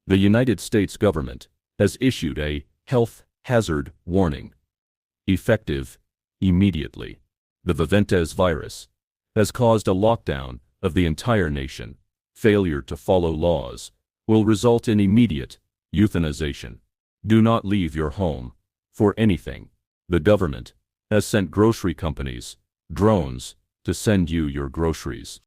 The United States government has issued a health hazard warning, effective immediately. The Viventes virus has caused a lockdown of the entire nation. Failure to follow laws will result in immediate euthanization. Do not leave your home for anything. The government has sent grocery companies drones to send you your groceries.